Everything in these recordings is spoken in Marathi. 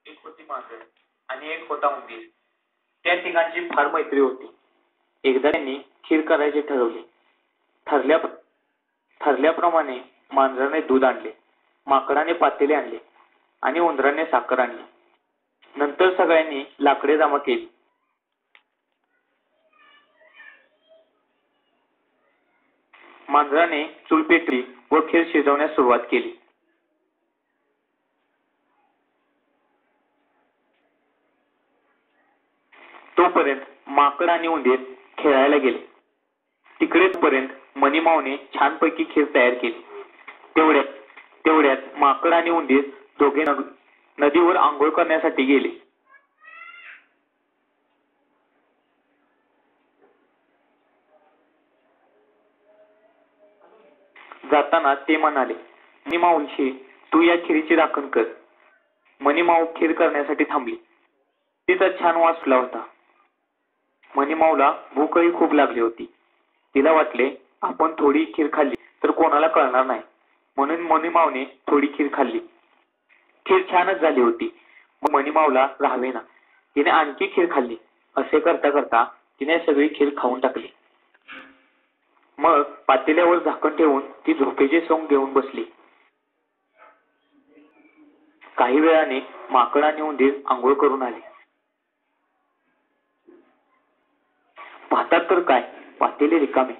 एक होती मांजर आणि एक होता उंदीर. त्या तिघांची फार मैत्री होती. एकदा त्यांनी खीर करायचे ठरवले. ठरल्या ठरल्याप्रमाणे मांजराने दूध आणले, माकडाने पातेले आणले आणि उंदराने साखर आणली. नंतर सगळ्यांनी लाकडे जमा केली. मांजराने चूल पेटली व खीर शिजवण्यास सुरुवात केली. तोपर्यंत माकड आणि उंदीर खेळायला गेले. तिकडेपर्यंत मनीमाऊने छानपैकी खीर तयार केली. तेवढ्यात माकड आणि उंदीर दोघे नदीवर आंघोळ करण्यासाठी गेले. जाताना ते म्हणाले, मनीमाऊशी तू या खिरीची राखण कर. मनीमाऊ खीर करण्यासाठी थांबली. तिचा छान वास सुटला होता. मनीमाऊला भूकही खूप लागली होती. तिला वाटले आपण थोडी खीर खाल्ली तर कोणाला कळणार नाही, म्हणून मनीमाऊने थोडी खीर खाल्ली. खीर छानच झाली होती. मग मनीमाऊला राहावेना, तिने आणखी खीर खाल्ली. असे करता करता तिने सगळी खीर खाऊन टाकली. मग पातेल्यावर झाकण ठेवून ती झोपेचे सोंग घेऊन बसली. काही वेळाने माकड आणि उंदीर आंघोळ करून आले. पाहतात तर काय, पातेले रिकामे.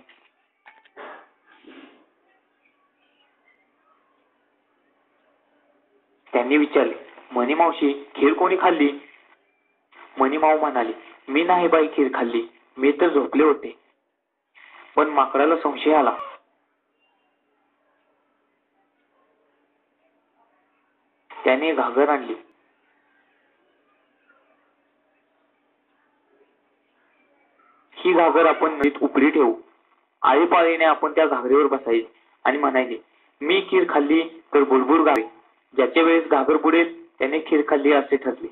त्यांनी विचारले, मनीमावशी खीर कोणी खाल्ली? मनीमाऊ म्हणाली, मी नाही बाई खीर खाल्ली, मी तर झोपले होते. पण माकडाला संशय आला. त्याने घागर आणली. ही घागर आपण नदीत उपरी ठेवू. आळीपाळीने आपण त्या घागरीवर बसायचे आणि म्हणायचे, मी खीर खाल्ली तर बुडबुड गावे. ज्याच्या वेळेस घागर बुडेल त्याने खीर खाल्ली असे ठरले.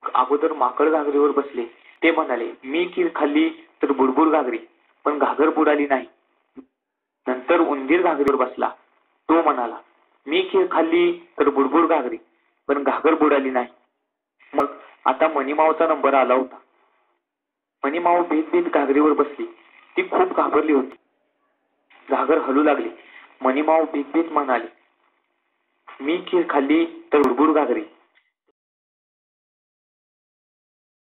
अगोदर माकड घागरीवर बसले. ते म्हणाले, मी खीर खाल्ली तर बुडबुड घागरी, पण घागर बुडाली नाही. नंतर उंदीर घागरीवर बसला. तो म्हणाला, मी खीर खाल्ली तर बुडबुड घागरी, पण घागर बुडाली नाही. मग आता मनीमाऊचा नंबर आला होता. मनीमाऊ भीत भीत घागरीवर बसली. ती खूप घाबरली होती. घागर हलू लागली. मनीमाऊ भीत भीत म्हणाली, मी खीर खाल्ली तर बुडबुड घागरी,